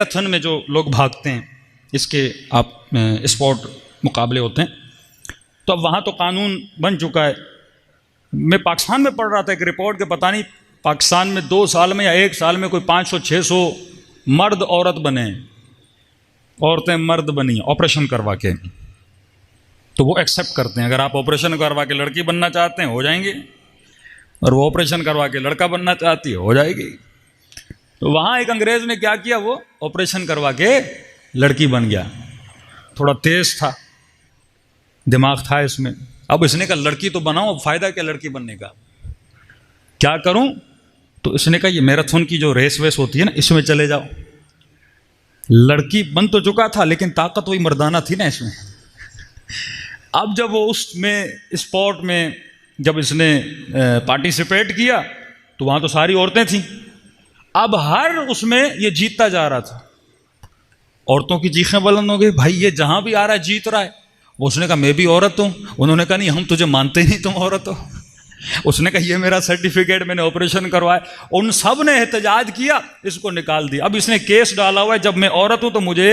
Marathon میں جو لوگ بھاگتے ہیں اس کے آپ اسپورٹ مقابلے ہوتے ہیں، تو اب وہاں تو قانون بن چکا ہے۔ میں پاکستان میں پڑھ رہا تھا ایک رپورٹ کہ پتہ نہیں پاکستان میں 2 سال میں یا 1 سال میں کوئی 500-600 مرد عورت بنے ہیں، عورتیں مرد بنی آپریشن کروا کے، تو وہ ایکسیپٹ کرتے ہیں۔ اگر آپ آپریشن کروا کے لڑکی بننا چاہتے ہیں ہو جائیں گے، اور وہ آپریشن کروا کے لڑکا بننا چاہتی ہے ہو جائے گی۔ تو وہاں ایک انگریز نے کیا کیا، وہ آپریشن کروا کے لڑکی بن گیا، تھوڑا تیز تھا، دماغ تھا اس میں۔ اب اس نے کہا لڑکی تو بناؤ، اب فائدہ کیا لڑکی بننے کا، کیا کروں؟ تو اس نے کہا یہ میراتھن کی جو ریس ویس ہوتی ہے نا، اس میں چلے جاؤ۔ لڑکی بن تو چکا تھا لیکن طاقت وہی مردانہ تھی نا اس میں۔ اب جب وہ اس میں اسپورٹ میں جب اس نے پارٹیسپیٹ کیا تو وہاں تو ساری عورتیں تھیں، اب ہر اس میں یہ جیتتا جا رہا تھا۔ عورتوں کی چیخیں بلند ہو گئی، بھائی یہ جہاں بھی آ رہا ہے جیت رہا ہے۔ اس نے کہا میں بھی عورت ہوں۔ انہوں نے کہا نہیں ہم تجھے مانتے نہیں، تم عورت ہو۔ اس نے کہا یہ میرا سرٹیفکیٹ، میں نے آپریشن کروایا۔ ان سب نے احتجاج کیا، اس کو نکال دیا۔ اب اس نے کیس ڈالا ہوا ہے جب میں عورت ہوں تو مجھے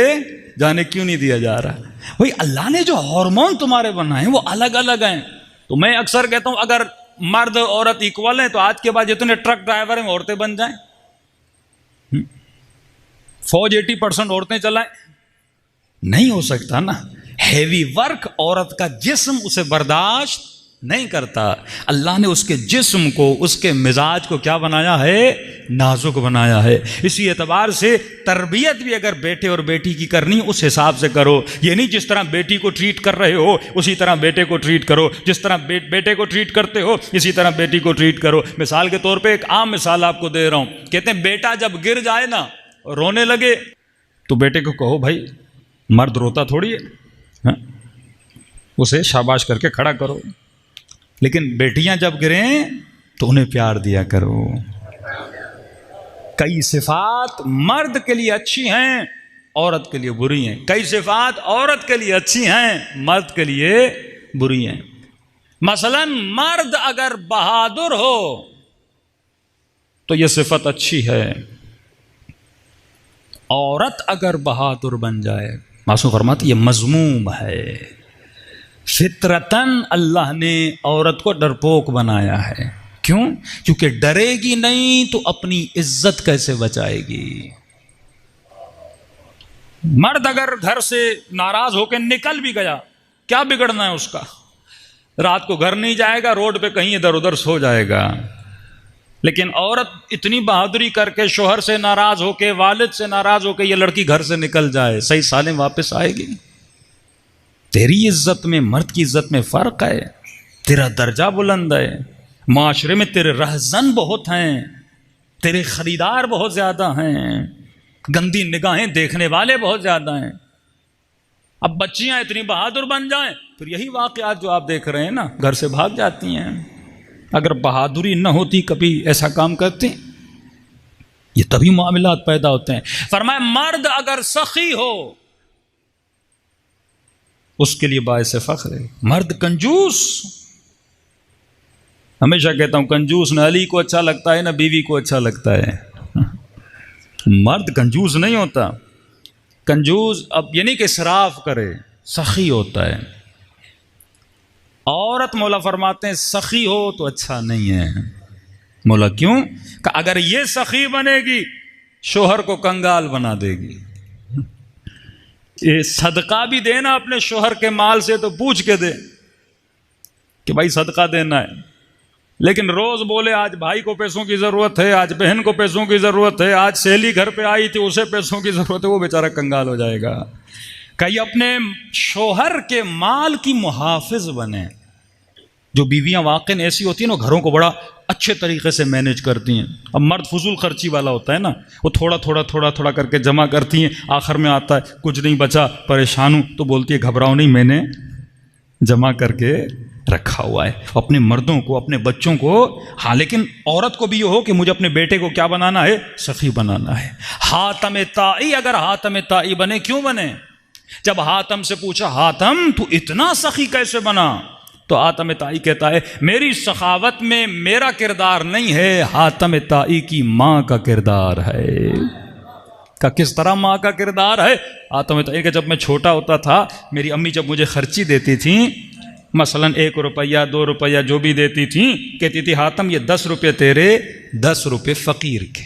جانے کیوں نہیں دیا جا رہا۔ بھائی اللہ نے جو ہارمون تمہارے بنائے ہیں وہ الگ الگ ہیں۔ تو میں اکثر کہتا ہوں اگر مرد عورت ایکول ہیں تو آج کے بعد جتنے ٹرک ڈرائیور ہیں عورتیں بن جائیں، فوج 80% عورتیں چلائیں۔ نہیں ہو سکتا نا، ہیوی ورک عورت کا جسم اسے برداشت نہیں کرتا۔ اللہ نے اس کے جسم کو، اس کے مزاج کو کیا بنایا ہے؟ نازک بنایا ہے۔ اسی اعتبار سے تربیت بھی اگر بیٹے اور بیٹی کی کرنی اس حساب سے کرو، یہ نہیں جس طرح بیٹی کو ٹریٹ کر رہے ہو اسی طرح بیٹے کو ٹریٹ کرو، جس طرح بیٹے کو ٹریٹ کرتے ہو اسی طرح بیٹی کو ٹریٹ کرو۔ مثال کے طور پہ ایک عام مثال آپ کو دے رہا ہوں، کہتے ہیں بیٹا جب گر جائے نا رونے لگے تو بیٹے کو کہو بھائی مرد روتا تھوڑی ہے، اسے شاباش کر کے کھڑا کرو۔ لیکن بیٹیاں جب گریں تو انہیں پیار دیا کرو۔ کئی صفات مرد کے لیے اچھی ہیں، عورت کے لیے بری ہیں۔ کئی صفات عورت کے لیے اچھی ہیں، مرد کے لیے بری ہیں۔ مثلا مرد اگر بہادر ہو تو یہ صفت اچھی ہے، عورت اگر بہادر بن جائے معصوم فرماتی یہ مذموم ہے۔ فطرتاً اللہ نے عورت کو ڈرپوک بنایا ہے۔ کیوں؟ کیونکہ ڈرے گی نہیں تو اپنی عزت کیسے بچائے گی۔ مرد اگر گھر سے ناراض ہو کے نکل بھی گیا کیا بگڑنا ہے اس کا؟ رات کو گھر نہیں جائے گا، روڈ پہ کہیں ادھر ادھر سو جائے گا۔ لیکن عورت اتنی بہادری کر کے شوہر سے ناراض ہو کے، والد سے ناراض ہو کے یہ لڑکی گھر سے نکل جائے، صحیح سالم واپس آئے گی۔ تیری عزت میں مرد کی عزت میں فرق ہے، تیرا درجہ بلند ہے، معاشرے میں تیرے رہزن بہت ہیں، تیرے خریدار بہت زیادہ ہیں، گندی نگاہیں دیکھنے والے بہت زیادہ ہیں۔ اب بچیاں اتنی بہادر بن جائیں پھر یہی واقعات جو آپ دیکھ رہے ہیں نا، گھر سے بھاگ جاتی ہیں۔ اگر بہادری نہ ہوتی کبھی ایسا کام کرتے؟ یہ تبھی معاملات پیدا ہوتے ہیں۔ فرمایا مرد اگر سخی ہو اس کے لیے باعث فخر ہے۔ مرد کنجوس، ہمیشہ کہتا ہوں کنجوس نہ علی کو اچھا لگتا ہے نہ بیوی کو اچھا لگتا ہے۔ مرد کنجوس نہیں ہوتا۔ کنجوس اب یہ نہیں کہ اسراف کرے، سخی ہوتا ہے۔ عورت مولا فرماتے ہیں سخی ہو تو اچھا نہیں ہے۔ مولا کیوں؟ کہ اگر یہ سخی بنے گی شوہر کو کنگال بنا دے گی۔ یہ صدقہ بھی دینا اپنے شوہر کے مال سے تو پوچھ کے دے کہ بھائی صدقہ دینا ہے، لیکن روز بولے آج بھائی کو پیسوں کی ضرورت ہے، آج بہن کو پیسوں کی ضرورت ہے، آج سہیلی گھر پہ آئی تھی اسے پیسوں کی ضرورت ہے، وہ بیچارہ کنگال ہو جائے گا۔ کہ اپنے شوہر کے مال کی محافظ بنے۔ جو بیویاں واقعاً ایسی ہوتی ہیں نا گھروں کو بڑا اچھے طریقے سے مینیج کرتی ہیں۔ اب مرد فضول خرچی والا ہوتا ہے نا، وہ تھوڑا تھوڑا تھوڑا تھوڑا کر کے جمع کرتی ہیں، آخر میں آتا ہے کچھ نہیں بچا، پریشان ہوں، تو بولتی ہے گھبراؤ نہیں میں نے جمع کر کے رکھا ہوا ہے۔ اپنے مردوں کو، اپنے بچوں کو، ہاں لیکن عورت کو بھی یہ ہو کہ مجھے اپنے بیٹے کو کیا بنانا ہے؟ سخی بنانا ہے۔ حاتم طائی اگر حاتم طائی بنے، کیوں بنے؟ جب حاتم سے پوچھا حاتم تو اتنا سخی کیسے بنا؟ تو حاتم طائی کہتا ہے میری سخاوت میں میرا کردار نہیں ہے، حاتم طائی کی ماں کا کردار ہے۔ کہ کس طرح ماں کا کردار ہے. آتا میں تو کہ جب میں چھوٹا ہوتا تھا میری امی جب مجھے خرچی دیتی تھیں، مثلا 1 روپیہ 2 روپیہ جو بھی دیتی تھیں، کہتی تھی حاتم یہ 10 روپے تیرے، 10 روپے فقیر کے.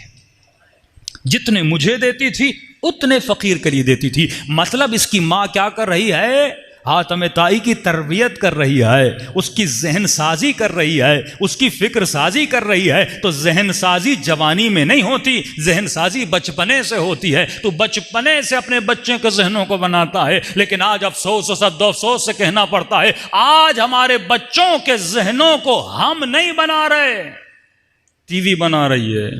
جتنے مجھے دیتی تھی اتنے فقیر کے لیے دیتی تھی. مطلب اس کی ماں کیا کر رہی ہے؟ حاتم طائی کی تربیت کر رہی ہے، اس کی ذہن سازی کر رہی ہے، اس کی فکر سازی کر رہی ہے. تو ذہن سازی جوانی میں نہیں ہوتی، ذہن سازی بچپنے سے ہوتی ہے. تو بچپنے سے اپنے بچے کے ذہنوں کو بناتا ہے. لیکن آج افسوس افسوس سے کہنا پڑتا ہے آج ہمارے بچوں کے ذہنوں کو ہم نہیں بنا رہے، ٹی وی بنا رہی ہے،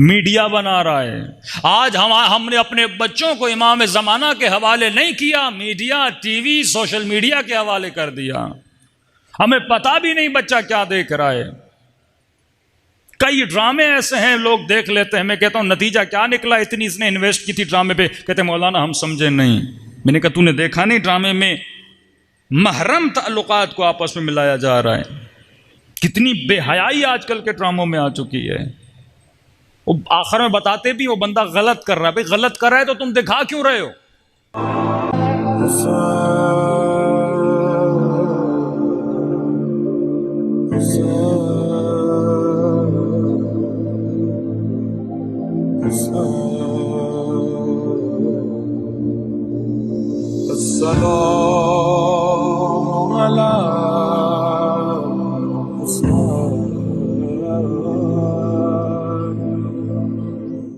میڈیا بنا رہا ہے. آج ہم نے اپنے بچوں کو امام زمانہ کے حوالے نہیں کیا، media, T V, social media کے حوالے کر دیا. ہمیں پتہ بھی نہیں بچہ کیا دیکھ رہا ہے. کئی ڈرامے ایسے ہیں لوگ دیکھ لیتے ہیں، میں کہتا ہوں نتیجہ کیا نکلا، اتنی اس نے انویسٹ کی تھی ڈرامے پہ، کہتے ہیں مولانا ہم سمجھے نہیں. میں نے کہا تو نے دیکھا نہیں ڈرامے میں محرم تعلقات کو آپس میں ملایا جا رہا ہے. کتنی بے حیائی آج کل کے ڈراموں میں آ چکی ہے. وہ آخر میں بتاتے بھی وہ بندہ غلط کر رہا ہے. بھئی غلط کر رہا ہے تو تم دکھا کیوں رہے ہو؟ السلام علیکم